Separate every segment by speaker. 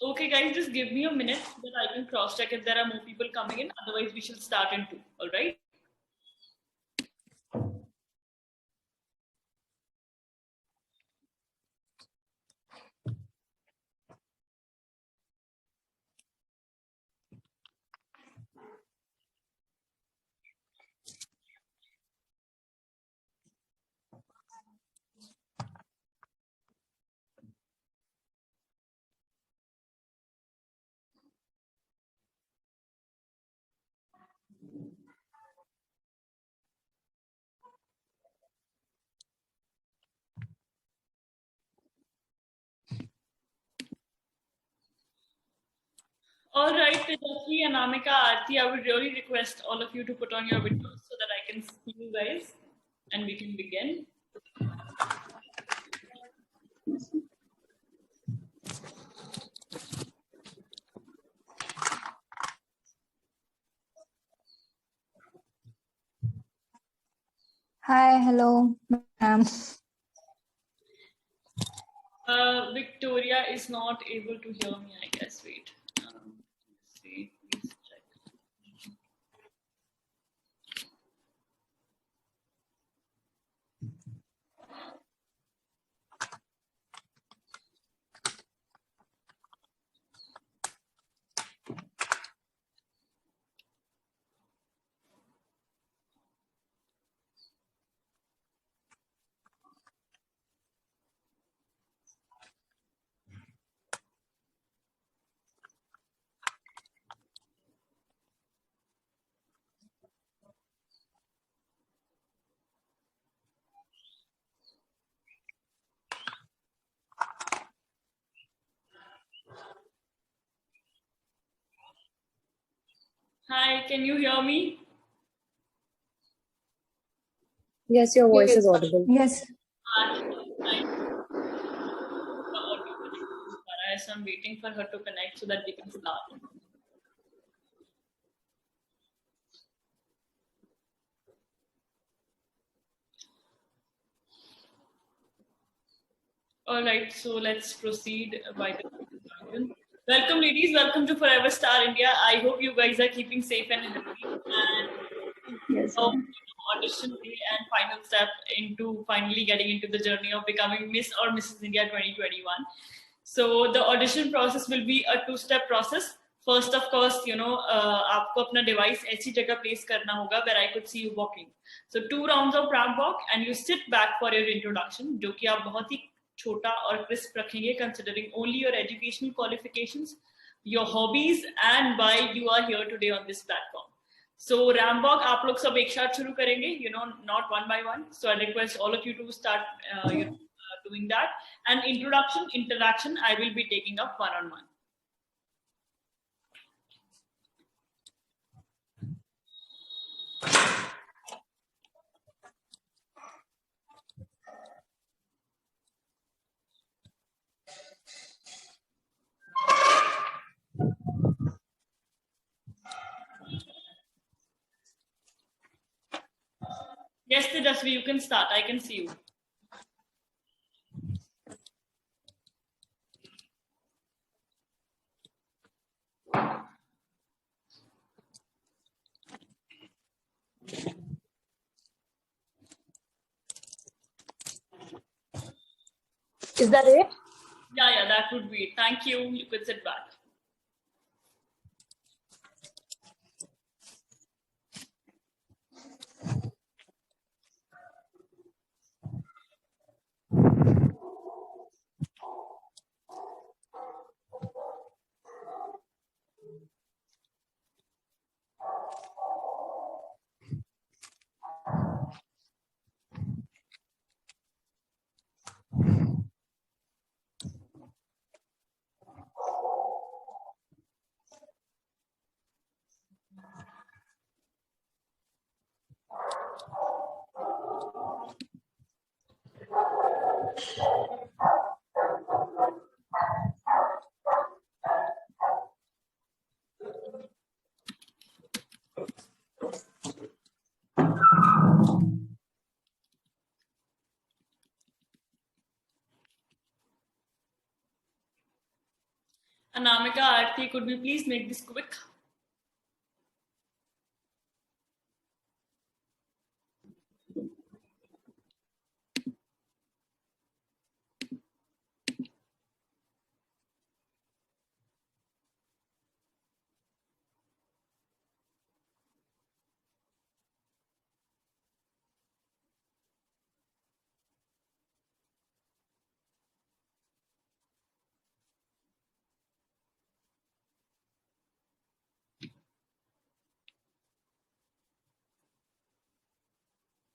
Speaker 1: Okay, guys, just give me a minute so that I can cross check if there are more people coming in. Otherwise, we shall start in 2. All right. All right, Tejasvi, Anamika, Aarti, I would really request all of you to put on your videos so that I can see you guys and we can begin.
Speaker 2: Hi, hello, ma'am.
Speaker 1: Victoria is not able to hear me, I guess. Wait. Let's see. Please check. Hi, can you hear me?
Speaker 3: Yes, your voice is audible.
Speaker 2: Yes.
Speaker 1: So I'm waiting for her to connect so that we can start. All right, so let's proceed by the welcome, ladies. Welcome to Forever Star India. I hope you guys are keeping safe and healthy. And
Speaker 2: Yes.
Speaker 1: Audition day and final step into finally getting into the journey of becoming Miss or Mrs. India 2021. So the audition process will be a 2-step process. First, of course, आपको अपना device ऐसी जगह place करना होगा where I could see you walking. So 2 rounds of ramp walk and you sit back for your introduction, जो कि आप बहुत ही छोटा और crisp रखेंगे considering only your educational qualifications, your hobbies and why you are here today on this platform. So ramp walk आप लोग सब एक साथ शुरू करेंगे, not one by one. So I request all of you to start doing that. And introduction, interaction, I will be taking up one-on-one. Yes, Tejasvi, you can start. I can see you.
Speaker 3: Is that it?
Speaker 1: Yeah, that would be it. Thank you. You could sit back. Anamika, Aarti, could we please make this quick?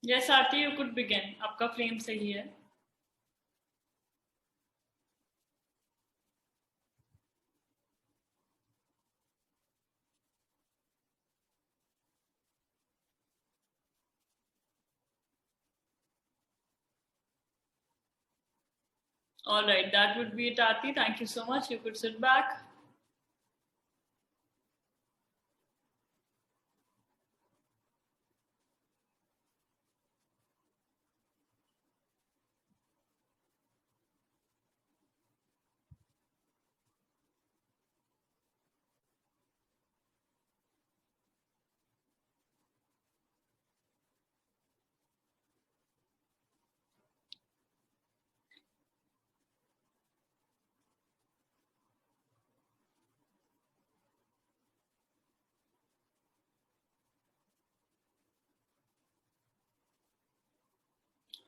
Speaker 1: Yes, Aarti, you could begin. आपका flame सही है. All right, that would be it, Aarti. Thank you so much. You could sit back.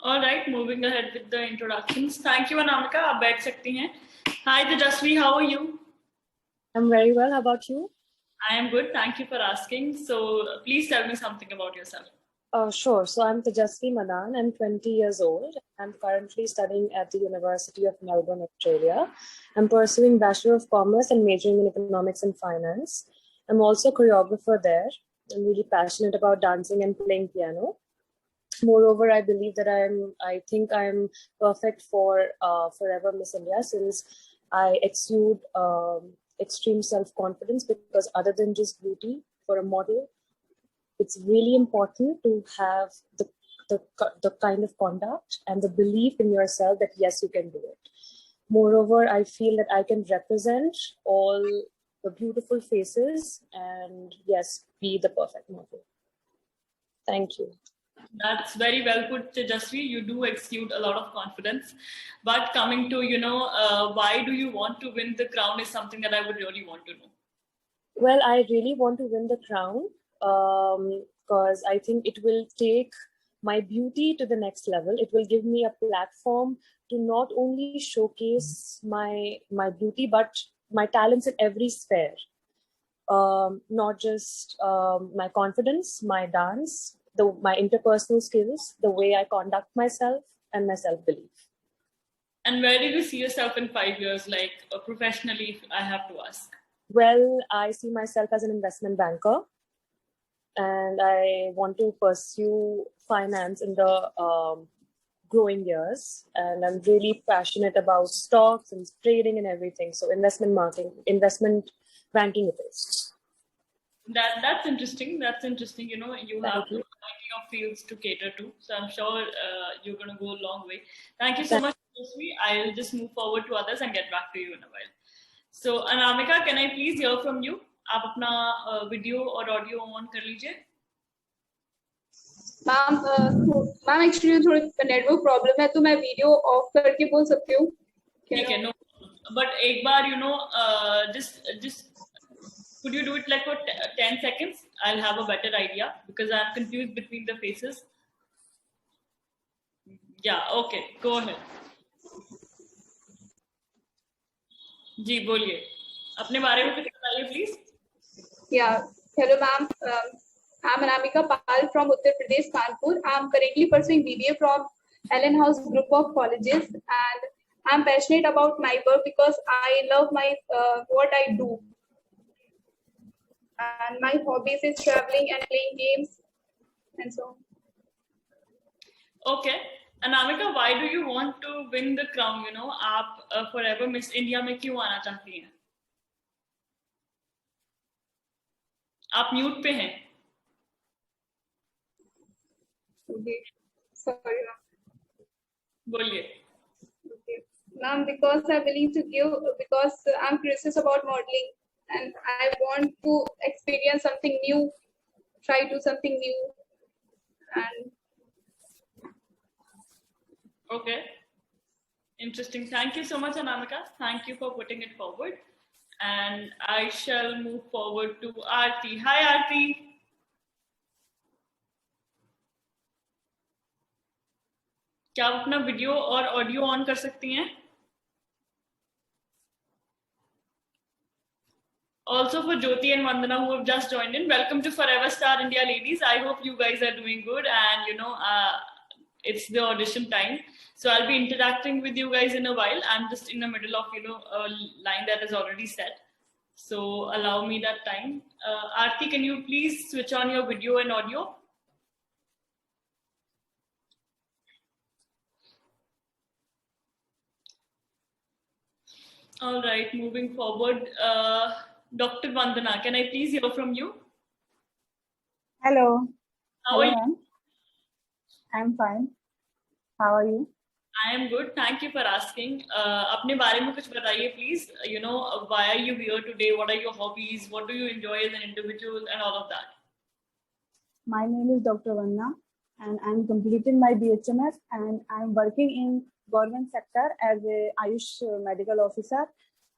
Speaker 1: All right, moving ahead with the introductions. Thank you, Anamika. आप बैठ सकती हैं. Hi, Tejasvi. How are you?
Speaker 3: I'm very well. How about you?
Speaker 1: I am good. Thank you for asking. So, please tell me something about yourself.
Speaker 3: Sure. So I'm Tejasvi Manan. I'm 20 years old. I'm currently studying at the University of Melbourne, Australia. I'm pursuing Bachelor of Commerce and majoring in Economics and Finance. I'm also a choreographer there. I'm really passionate about dancing and playing piano. Moreover, I believe that I think I'm perfect for Forever Miss India, since I exude extreme self-confidence, because other than just beauty for a model, it's really important to have the kind of conduct and the belief in yourself that yes, you can do it. Moreover, I feel that I can represent all the beautiful faces and yes, be the perfect model. Thank you.
Speaker 1: That's very well put, Tejasvi. You do exude a lot of confidence. But coming to, why do you want to win the crown is something that I would really want to know.
Speaker 3: Well, I really want to win the crown because I think it will take my beauty to the next level. It will give me a platform to not only showcase my beauty, but my talents in every sphere. Not just my confidence, my dance, my interpersonal skills, the way I conduct myself, and my self-belief.
Speaker 1: And where do you see yourself in 5 years, like professionally, if I have to ask?
Speaker 3: Well, I see myself as an investment banker, and I want to pursue finance in the growing years. And I'm really passionate about stocks and trading and everything. So investment banking it is.
Speaker 1: That's interesting. That's interesting. You have a variety of fields to cater to. So I'm sure you're going to go a long way. Thank you so much, Tejasvi. I'll just move forward to others and get back to you in a while. So Anamika, can I please hear from you? आप अपना video और audio on कर लीजिए.
Speaker 2: Ma'am actually थोड़ी network problem है, तो मैं video of करके बोल सकती हूँ.
Speaker 1: ठीक है, नो. बट एक बार just could you do it like for 10 seconds? I'll have a better idea because I'm confused between the faces. Yeah, okay, go ahead. जी बोलिए, अपने बारे में कुछ बताइए please.
Speaker 2: Yeah, hello ma'am. I'm Anamika Pal from Uttar Pradesh, Kanpur. I'm currently pursuing BBA from Allen House Group of Colleges, and I'm passionate about my work because I love my what I do. And my hobbies is traveling and playing games, and so on.
Speaker 1: Okay. Anamika, why do you want to win the crown? आप Forever Miss India में क्यों आना चाहती हैं? आप mute पे हैं.
Speaker 2: Okay. Sorry, ma'am.
Speaker 1: बोलिए.
Speaker 2: Okay. Ma'am, because I'm willing to give, because I'm curious about modeling and I want to experience something new, try to something new. And
Speaker 1: Okay, interesting. Thank you so much, Anamika. Thank you for putting it forward. And I shall move forward to Aarti. Hi, Aarti. क्या आप अपना video और audio on कर सकती हैं? Also for Jyoti and Vandana who have just joined in, welcome to Forever Star India, ladies. I hope you guys are doing good, and it's the audition time, so I'll be interacting with you guys in a while. I'm just in the middle of a line that is already set, so allow me that time. Aarti, can you please switch on your video and audio? All right, moving forward. Dr. Vandana, can I please hear from you?
Speaker 4: Hello.
Speaker 1: How are you?
Speaker 4: Ma'am. I'm fine. How are you?
Speaker 1: I am good. Thank you for asking. अपने बारे में कुछ बताइए, please. Why are you here today? What are your hobbies? What do you enjoy as an individual, and all of that?
Speaker 4: My name is Dr. Vanna, and I'm completing my BHMS, and I'm working in government sector as a Ayush medical officer.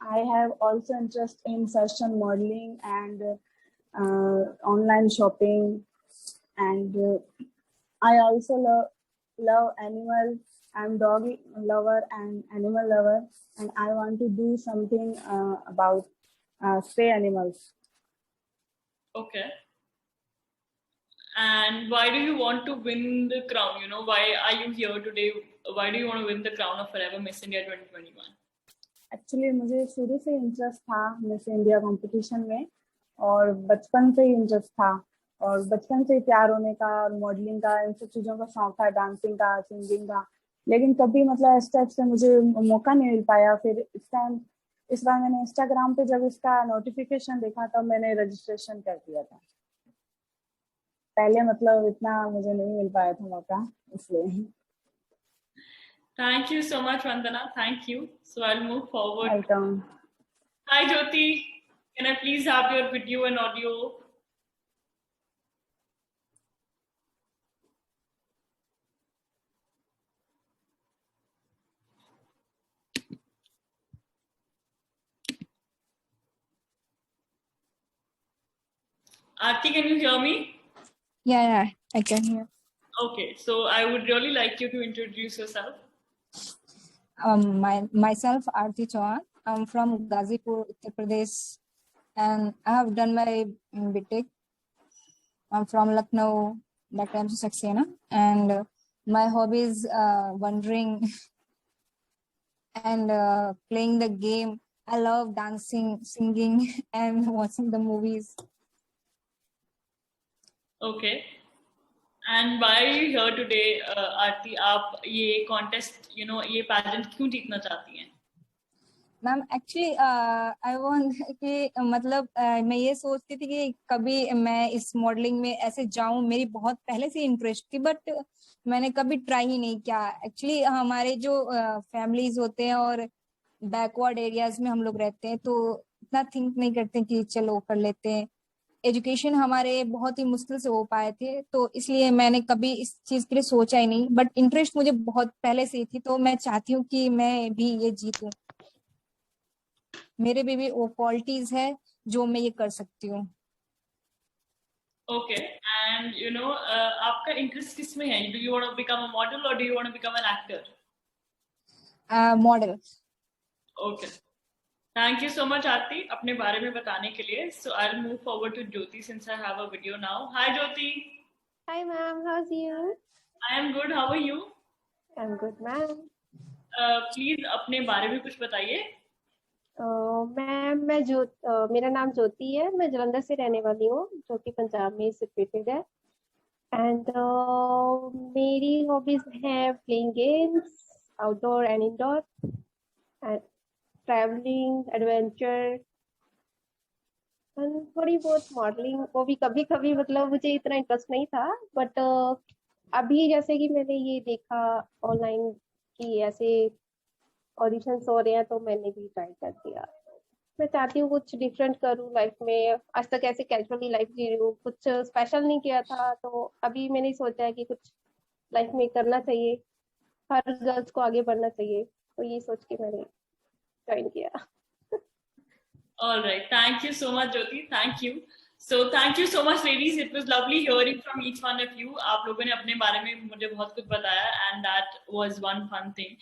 Speaker 4: I have also interest in fashion modeling and online shopping, and I also love animals. I'm dog lover and animal lover, and I want to do something about stray animals.
Speaker 1: Okay. And why do you want to win the crown? Why are you here today? Why do you want to win the crown of Forever Miss India 2021?
Speaker 4: Actually मुझे शुरू से interest था miss India competition में, और बचपन से ही interest था, और बचपन से ही प्यार होने का और मॉडलिंग का, इन सब चीज़ों का शौक था, डांसिंग का, सिंगिंग का, लेकिन कभी मतलब इस टाइप से मुझे मौका नहीं मिल पाया। फिर इस बार मैंने इंस्टाग्राम पे जब इसका नोटिफिकेशन देखा तब मैंने रजिस्ट्रेशन कर दिया था। पहले मतलब इतना मुझे नहीं मिल पाया था मौका, इसलिए।
Speaker 1: Thank you so much, Vandana. Thank you. So I'll move forward.
Speaker 4: Welcome.
Speaker 1: Hi, Jyoti. Can I please have your video and audio? Aarti, can you hear me?
Speaker 5: Yeah, I can hear.
Speaker 1: Okay, so I would really like you to introduce yourself.
Speaker 5: Myself, Aarti Chauhan. I'm from Ghazipur, Uttar Pradesh, and I have done my BTech. I'm from Lucknow, Dr. M. Saxena, and my hobby is wandering and playing the game. I love dancing, singing, and watching the movies.
Speaker 1: Okay. And why are you here today, Aarti? आप ये contest, ये pageant क्यों जीतना चाहती हैं?
Speaker 5: Ma'am actually I want कि मतलब मैं ये सोचती थी कि कभी मैं इस मॉडलिंग में ऐसे जाऊं, मेरी बहुत पहले से इंटरेस्ट थी, बट मैंने कभी ट्राई ही नहीं किया। एक्चुअली हमारे जो फैमिलीज होते हैं और बैकवर्ड एरियाज में हम लोग रहते हैं, तो इतना थिंक नहीं करते कि चलो कर लेते हैं। एजुकेशन हमारे बहुत ही मुश्किल से हो पाए थे, तो इसलिए मैंने कभी इस चीज के लिए सोचा ही नहीं, बट इंटरेस्ट मुझे बहुत पहले से ही थी, तो मैं चाहती हूँ कि मैं भी ये जीतूं। मेरे भी वो क्वालिटीज है जो मैं ये कर सकती हूँ।
Speaker 1: Okay, and आपका इंटरेस्ट किस में है? Do you want to become a model or do you want to become an actor?
Speaker 5: Model.
Speaker 1: Okay. Thank you so much, Aarti, अपने बारे में बताने के लिए. So I'll move forward to Jyoti since I have a video now. Hi, Jyoti.
Speaker 6: Hi, ma'am. How's you?
Speaker 1: I am good. How are you?
Speaker 6: I'm good, ma'am.
Speaker 1: Please अपने बारे में कुछ बताइए.
Speaker 6: मैम मेरा नाम ज्योति है, मैं जलंधर से रहने वाली हूँ, जो कि पंजाब में सिचुएटेड है। एंड मेरी हॉबीज हैं playing games, outdoor and indoor, and travelling, adventure, and थोड़ी बहुत मॉडलिंग। वो भी कभी कभी, मतलब मुझे इतना इंटरेस्ट नहीं था, बट अभी जैसे कि मैंने ये देखा ऑनलाइन कि ऐसे ऑडिशंस हो रहे हैं तो मैंने भी ट्राई कर दिया। मैं चाहती हूँ कुछ डिफरेंट करूँ लाइफ में, आज तक ऐसे कैजुअली लाइफ जी रही हूँ, कुछ स्पेशल नहीं किया था, तो अभी मैंने सोचा है कि कुछ लाइफ में करना चाहिए, हर गर्ल्स को आगे बढ़ना चाहिए, तो ये सोच के मैंने ज्वाइन किया।
Speaker 1: All right. Thank you so much, Jyoti. Thank you. So thank you so much, ladies. It was lovely hearing from each one of you. आप लोगों ने अपने बारे में मुझे बहुत कुछ बताया, and that was one fun thing.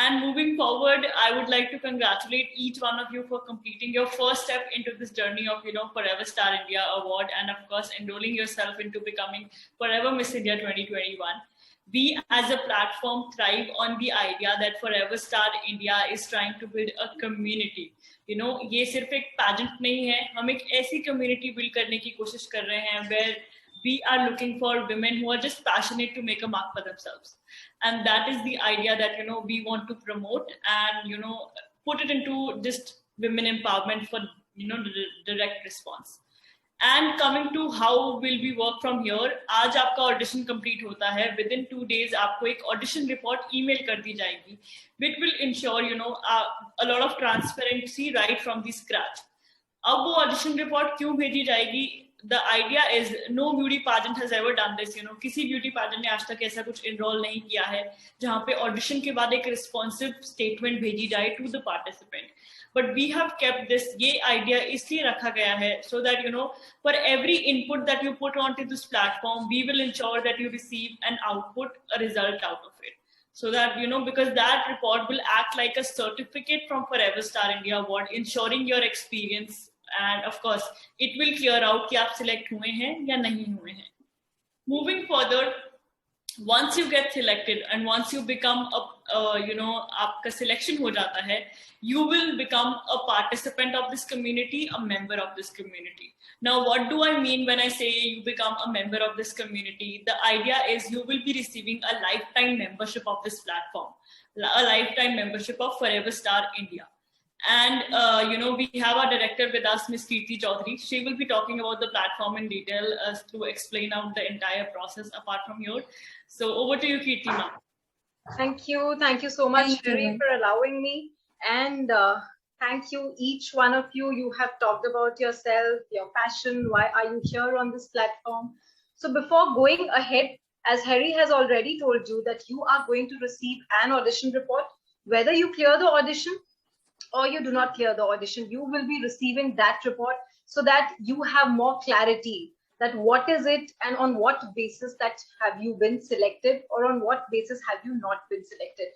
Speaker 1: And moving forward, I would like to congratulate each one of you for completing your first step into this journey of, Forever Star India Award, and of course, enrolling yourself into becoming Forever Miss India 2021. We as a platform thrive on the idea that Forever Star India is trying to build a community. ये सिर्फ एक pageant नहीं है, हम एक ऐसी community build करने की कोशिश कर रहे हैं where we are looking for women who are just passionate to make a mark for themselves, and that is the idea that we want to promote and put it into just women empowerment for direct response. And coming to how will we work from here, आज आपका audition complete होता है, with in 2 days आपको एक audition report email कर दी जाएगी, which will ensure a lot of transparency right from the scratch. अब वो ऑडिशन रिपोर्ट क्यों भेजी जाएगी? The idea is no beauty pageant has ever done this. किसी ब्यूटी पैजेंट ने आज तक ऐसा कुछ इनरोल नहीं किया है जहाँ पे ऑडिशन के बाद एक रिस्पॉन्सिव स्टेटमेंट भेजी जाए to the participant. But we have kept this, ये idea इसलिए रखा गया है so that for every input that you put onto this platform, we will ensure that you receive an output, a result out of it. So that because that report will act like a certificate from Forever Star India Award, ensuring your experience, and of course it will clear out कि आप select हुए हैं या नहीं हुए हैं. Moving further, once you get selected and once you become आपका selection हो जाता है, you will become a participant of this community, a member of this community. Now, what do I mean when I say you become a member of this community? The idea is you will be receiving a lifetime membership of this platform, a lifetime membership of Forever Star India. And we have our director with us, Ms. Kirti Chaudhary. She will be talking about the platform in detail to explain out the entire process apart from yours. So over to you, Kirti, ma'am.
Speaker 7: Thank you so much, Harry, for allowing me. And thank you, each one of you. You have talked about yourself, your passion, why are you here on this platform. So before going ahead, as Harry has already told you that you are going to receive an audition report, whether you clear the audition or you do not clear the audition, you will be receiving that report so that you have more clarity that what is it and on what basis that have you been selected or on what basis have you not been selected.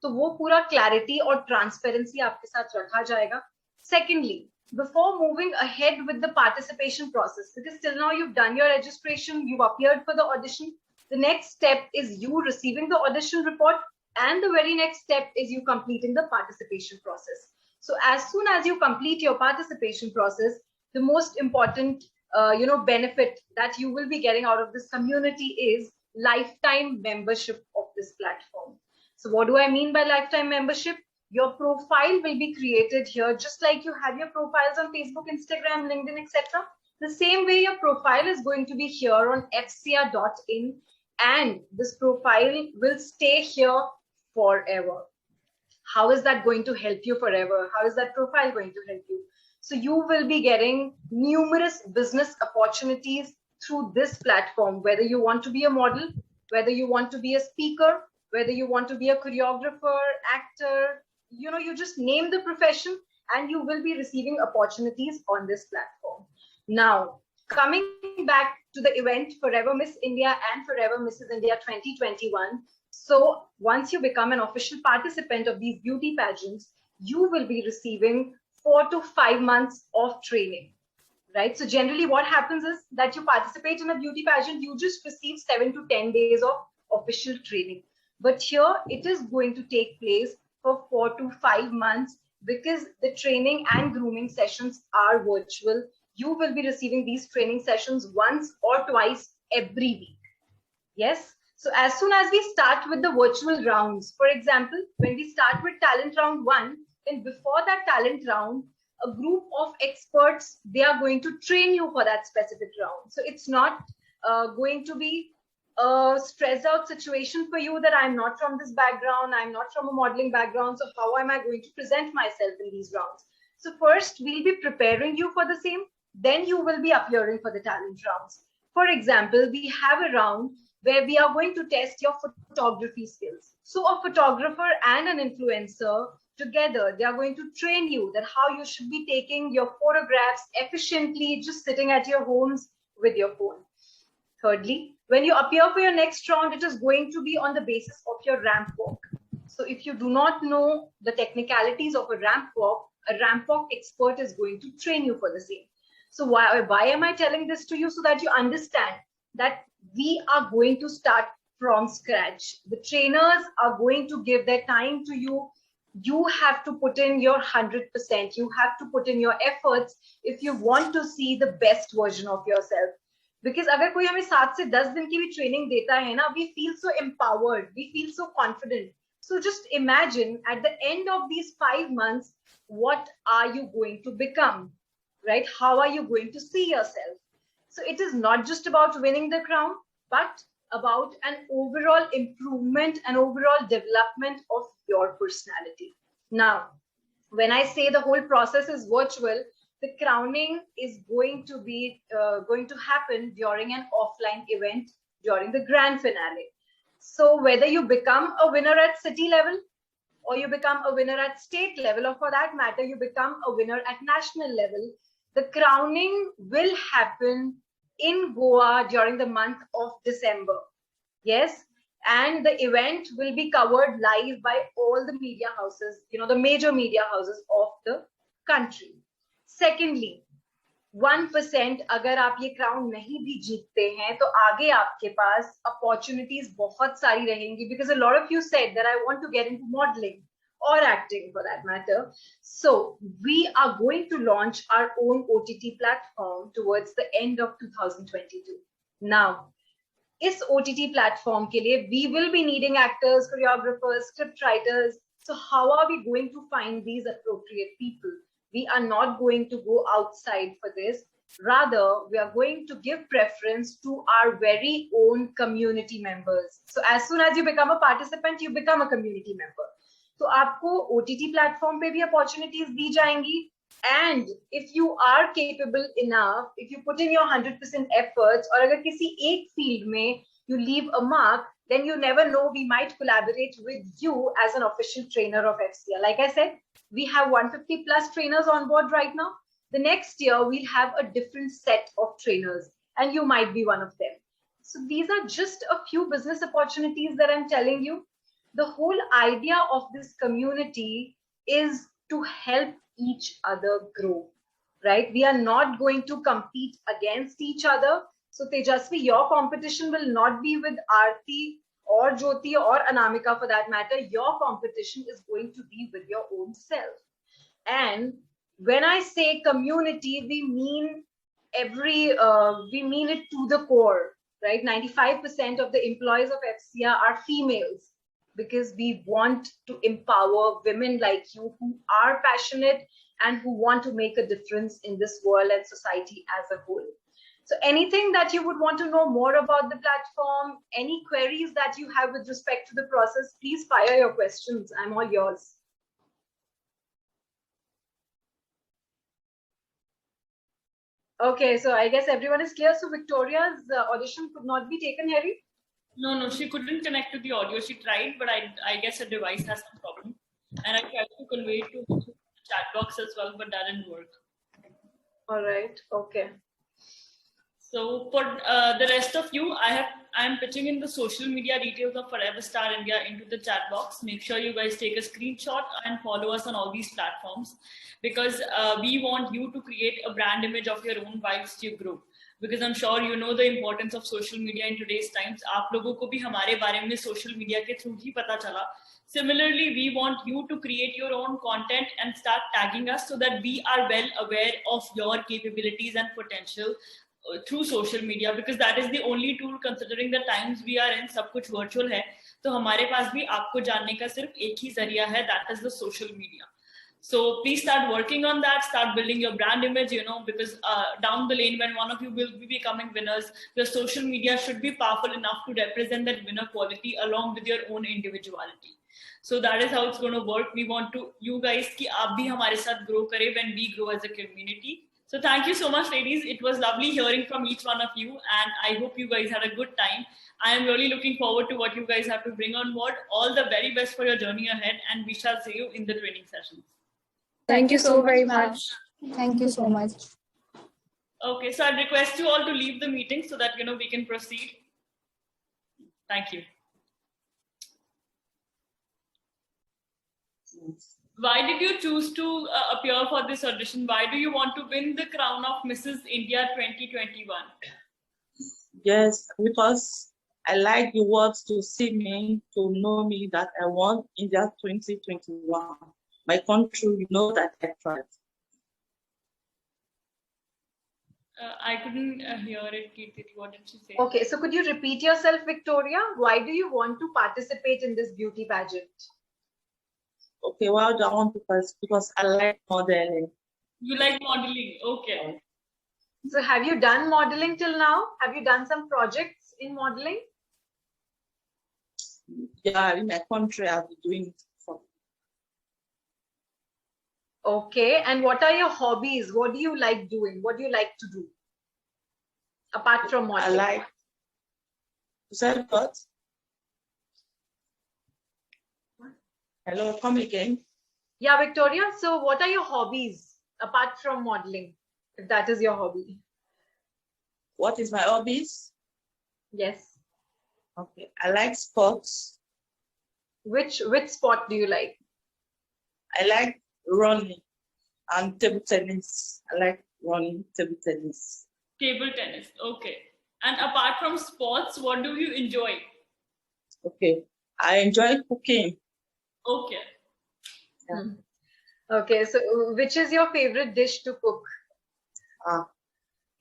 Speaker 7: तो वो पूरा clarity और transparency आपके साथ रखा जाएगा. Secondly, before moving ahead with the participation process, because till now you've done your registration, you've appeared for the audition, the next step is you receiving the audition report, and the very next step is you completing the participation process. So as soon as you complete your participation process, the most important benefit that you will be getting out of this community is lifetime membership of this platform. So what do I mean by lifetime membership? Your profile will be created here, just like you have your profiles on Facebook, Instagram, LinkedIn, etc. The same way your profile is going to be here on fcr.in, and this profile will stay here forever. How is that going to help you forever? How is that profile going to help you? So you will be getting numerous business opportunities through this platform, whether you want to be a model, whether you want to be a speaker, whether you want to be a choreographer, actor, you just name the profession and you will be receiving opportunities on this platform. Now, coming back to the event Forever Miss India and Forever Mrs. India 2021. So once you become an official participant of these beauty pageants, you will be receiving 4 to 5 months of training, right? So generally what happens is that you participate in a beauty pageant, you just receive 7 to 10 days of official training. But here it is going to take place for 4 to 5 months because the training and grooming sessions are virtual. You will be receiving these training sessions once or twice every week. Yes. So as soon as we start with the virtual rounds, for example, when we start with talent round 1, and before that talent round, a group of experts, they are going to train you for that specific round. So it's not going to be a stressed out situation for you that I'm not from this background, I'm not from a modeling background, so how am I going to present myself in these rounds? So first, we'll be preparing you for the same, then you will be appearing for the talent rounds. For example, we have a round where we are going to test your photography skills. So a photographer and an influencer together, they are going to train you that how you should be taking your photographs efficiently, just sitting at your homes with your phone. Thirdly, when you appear for your next round, it is going to be on the basis of your ramp walk. So if you do not know the technicalities of a ramp walk expert is going to train you for the same. So why am I telling this to you? So that you understand that we are going to start from scratch. The trainers are going to give their time to you. You have to put in your 100%. You have to put in your efforts if you want to see the best version of yourself. Because अगर कोई हमें 7 से 10 दिन की भी training देता है ना, we feel so empowered, we feel so confident. So just imagine at the end of these 5 months, what are you going to become, right? How are you going to see yourself? So it is not just about winning the crown, but about an overall improvement and overall development of your personality. Now, when I say the whole process is virtual, the crowning is going to happen during an offline event during the grand finale. So whether you become a winner at city level, or you become a winner at state level, or for that matter, you become a winner at national level, the crowning will happen in Goa during the month of December. Yes, and the event will be covered live by all the media houses, the major media houses of the country. Secondly, 1% अगर आप ये crown नहीं भी जीतते हैं तो आगे आपके पास opportunities बहुत सारी रहेंगी, because a lot of you said that I want to get into modeling or acting for that matter. So we are going to launch our own OTT platform towards the end of 2022. Now, इस OTT platform के लिए we will be needing actors, choreographers, script writers. So how are we going to find these appropriate people? We are not going to go outside for this. Rather, we are going to give preference to our very own community members. So as soon as you become a participant, you become a community member. So आपको OTT platform पे भी opportunities दी जाएंगी. And if you are capable enough, if you put in your 100% efforts, और अगर किसी एक field में you leave a mark, then you never know, we might collaborate with you as an official trainer of FCR. Like I said, we have 150 plus trainers on board right now. The next year, we'll have a different set of trainers, and you might be one of them. So these are just a few business opportunities that I'm telling you. The whole idea of this community is to help each other grow, right? We are not going to compete against each other. So Tejasvi, your competition will not be with Aarti or Jyoti or Anamika for that matter. Your competition is going to be with your own self. And when I say community, we mean we mean it to the core, right? 95% of the employees of FCR are females, because we want to empower women like you who are passionate and who want to make a difference in this world and society as a whole. So anything that you would want to know more about the platform, any queries that you have with respect to the process, please fire your questions. I'm all yours. Okay, so I guess everyone is clear. So Victoria's audition could not be taken, Harry?
Speaker 1: No, she couldn't connect to the audio. She tried, but I guess her device has some problem. And I tried to convey it to the chat box as well, but that didn't work.
Speaker 7: All right, okay.
Speaker 1: So for the rest of you, I'm pitching in the social media details of Forever Star India into the chat box. Make sure you guys take a screenshot and follow us on all these platforms, because we want you to create a brand image of your own whilst you grow. Because I'm sure you know the importance of social media in today's times. आप लोगों को भी हमारे बारे में social media के through ही पता चला. Similarly, we want you to create your own content and start tagging us so that we are well aware of your capabilities and potential through social media, because that is the only tool, considering the times we are in, सब कुछ virtual है, तो हमारे पास भी आपको जानने का सिर्फ एक ही जरिया है, that is the social media. So please start working on that, start building your brand image, because down the lane, when one of you will be becoming winners, your social media should be powerful enough to represent that winner quality along with your own individuality. So that is how it's going to work. We want to you guys ki aap bhi hamare sath grow kare when we grow as a community. So thank you so much, ladies. It was lovely hearing from each one of you, and I hope you guys had a good time. I am really looking forward to what you guys have to bring on board. All the very best for your journey ahead, and we shall see you in the training sessions.
Speaker 3: Thank you so very
Speaker 2: ma'am.
Speaker 3: much.
Speaker 5: Thank you so much.
Speaker 1: Okay, so I request you all to leave the meeting so that we can proceed. Thank you. Why did you choose to appear for this audition? Why do you want to win the crown of Mrs. India 2021?
Speaker 8: Yes, because I like the world to see me, to know me, that I want India 2021. My country, that I tried.
Speaker 1: I couldn't hear it, Kirti. What did she say?
Speaker 7: Okay, so could you repeat yourself, Victoria? Why do you want to participate in this beauty pageant?
Speaker 8: Okay, why do I want to participate? Because I like modeling.
Speaker 1: You like modeling, okay.
Speaker 7: So have you done modeling till now? Have you done some projects in modeling?
Speaker 8: Yeah, in my country, I've been doing it before.
Speaker 7: Okay, and what are your hobbies? What do you like doing? What do you like to do? Apart from modeling.
Speaker 8: I like. You said what? Hello, come again.
Speaker 7: Yeah, Victoria. So what are your hobbies apart from modeling? If that is your hobby.
Speaker 8: What is my hobbies?
Speaker 7: Yes.
Speaker 8: Okay, I like sports.
Speaker 7: Which sport do you like?
Speaker 8: I like running and table tennis. I like running, table tennis.
Speaker 1: Table tennis, okay. And apart from sports, what do you enjoy?
Speaker 8: Okay, I enjoy cooking.
Speaker 1: Okay.
Speaker 8: Yeah.
Speaker 7: Okay, so which is your favorite dish to cook?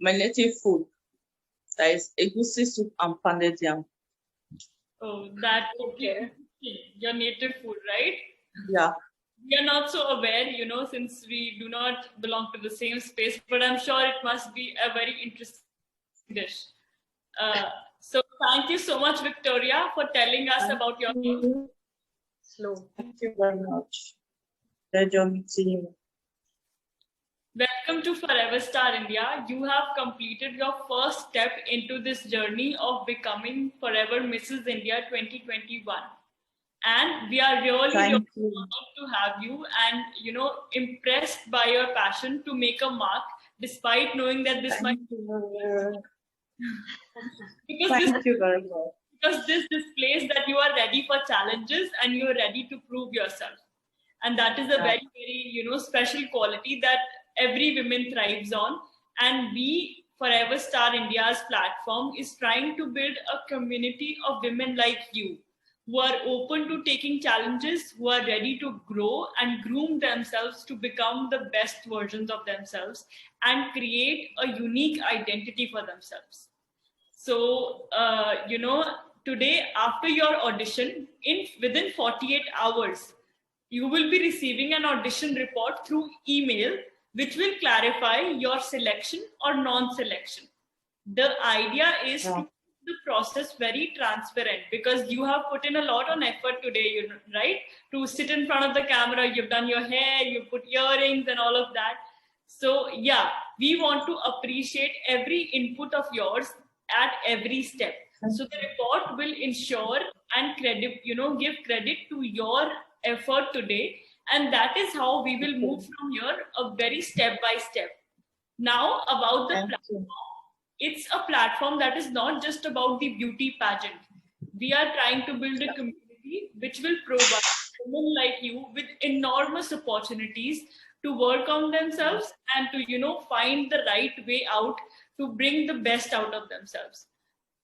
Speaker 8: My native food. That is egusi soup and pounded yam.
Speaker 1: Oh, that
Speaker 7: Okay.
Speaker 1: Your native food, right?
Speaker 8: Yeah.
Speaker 1: We are not so aware, since we do not belong to the same space, but I'm sure it must be a very interesting dish. So thank you so much, Victoria, for telling us about your
Speaker 7: Slow.
Speaker 8: Thank you very much. Pleasure meeting you.
Speaker 1: Welcome to Forever Star India. You have completed your first step into this journey of becoming Forever Mrs. India 2021. And we are really honored to have you and, impressed by your passion to make a mark, despite knowing that this might...
Speaker 8: Thank you very much.
Speaker 1: Because this displays that you are ready for challenges and you are ready to prove yourself. And that is a very, very, special quality that every woman thrives on. And we, Forever Star India's platform, is trying to build a community of women like you, who are open to taking challenges, who are ready to grow and groom themselves to become the best versions of themselves and create a unique identity for themselves. So, today, after your audition, within 48 hours, you will be receiving an audition report through email, which will clarify your selection or non-selection. The idea is to keep the process very transparent, because you have put in a lot of effort today, right? To sit in front of the camera, you've done your hair, you put earrings and all of that. So yeah, we want to appreciate every input of yours at every step. So the report will ensure and give credit to your effort today. And that is how we will move from here, a very step by step. Now about the platform. It's a platform that is not just about the beauty pageant. We are trying to build a community which will provide women like you with enormous opportunities to work on themselves and to, find the right way out to bring the best out of themselves.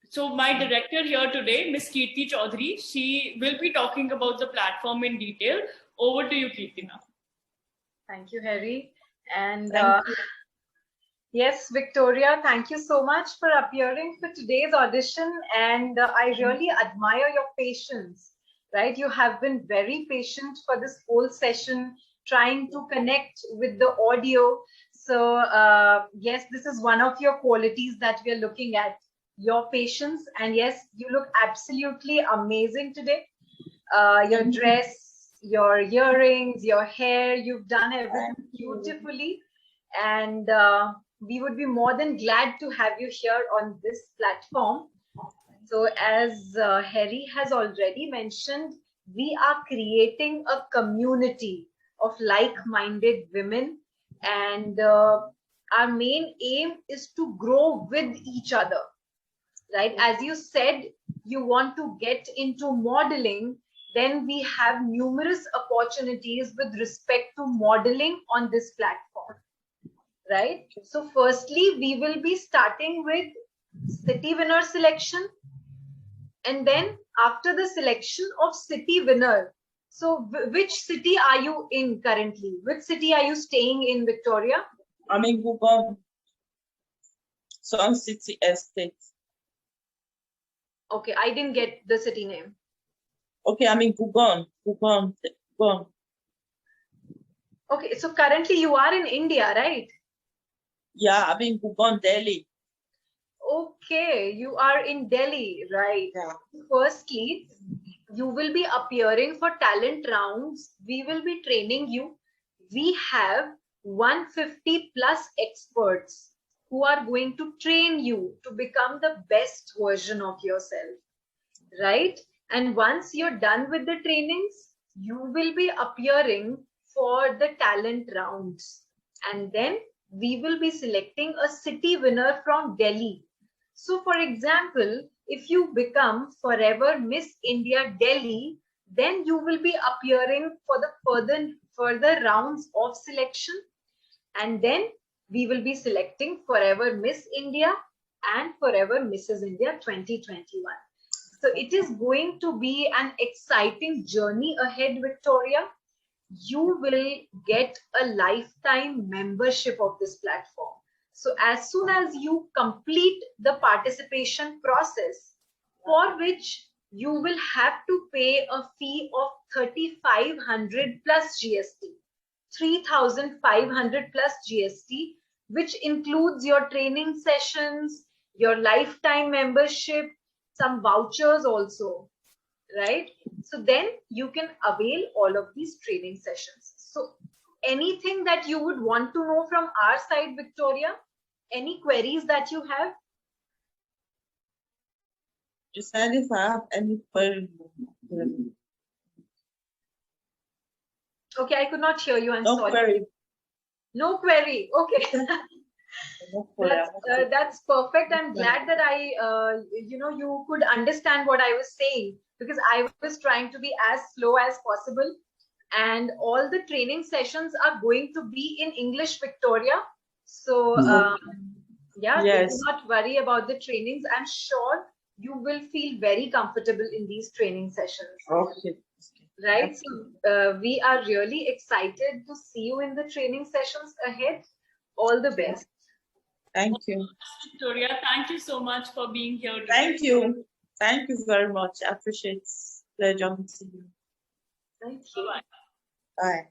Speaker 1: So my director here today, Ms. Kirti Chaudhary, she will be talking about the platform in detail. Over to you, Kirti, now.
Speaker 7: Thank you, Harry. And
Speaker 8: Thank you.
Speaker 7: yes, Victoria, thank you so much for appearing for today's audition. And I really admire your patience, right? You have been very patient for this whole session. trying to connect with the audio. So yes, this is one of your qualities that we are looking at, your patience. And yes, you look absolutely amazing today. Your dress, your earrings, your hair, you've done everything beautifully. And we would be more than glad to have you here on this platform. So as Harry has already mentioned, we are creating a community of like-minded women, and our main aim is to grow with each other, right? As you said, you want to get into modeling, then we have numerous opportunities with respect to modeling on this platform, right? So firstly, we will be starting with city winner selection, and then after the selection of city winner, so which city are you in currently? Which city are you staying in, Victoria?
Speaker 8: I'm in Gubon, Sun City Estate.
Speaker 7: Okay, I didn't get the city name.
Speaker 8: Okay, I'm in Gubon.
Speaker 7: Okay, so currently you are in India, right?
Speaker 8: Yeah, I'm in Gubon, Delhi.
Speaker 7: Okay, you are in Delhi, right?
Speaker 8: Yeah.
Speaker 7: Firstly, you will be appearing for talent rounds. We will be training you. We have 150 plus experts who are going to train you to become the best version of yourself, right? And once you're done with the trainings, you will be appearing for the talent rounds. And then we will be selecting a city winner from Delhi. So for example, if you become forever Miss India Delhi, then you will be appearing for the further rounds of selection. And then we will be selecting forever Miss India and forever Mrs. India 2021. So it is going to be an exciting journey ahead, Victoria. You will get a lifetime membership of this platform. So as soon as you complete the participation process, for which you will have to pay a fee of 3,500 plus GST, 3,500 plus GST, which includes your training sessions, your lifetime membership, some vouchers also, right? So then you can avail all of these training sessions. So anything that you would want to know from our side, Victoria? Any queries that you have?
Speaker 8: Just if I have any query.
Speaker 7: Okay, I could not hear you. I'm
Speaker 8: No
Speaker 7: sorry.
Speaker 8: query.
Speaker 7: No query. Okay.
Speaker 8: No query.
Speaker 7: That's perfect. I'm glad that you could understand what I was saying, because I was trying to be as slow as possible. And all the training sessions are going to be in English, Victoria. So
Speaker 8: Yes.
Speaker 7: do not worry about the trainings. I'm sure you will feel very comfortable in these training sessions.
Speaker 8: Okay.
Speaker 7: Right. So we are really excited to see you in the training sessions ahead. All the best.
Speaker 8: Thank you.
Speaker 1: Victoria, thank you so much for being here today.
Speaker 8: Thank you. Thank you very much. I appreciate it. Pleasure meeting you.
Speaker 7: Thank you.
Speaker 1: Bye-bye.
Speaker 8: Bye.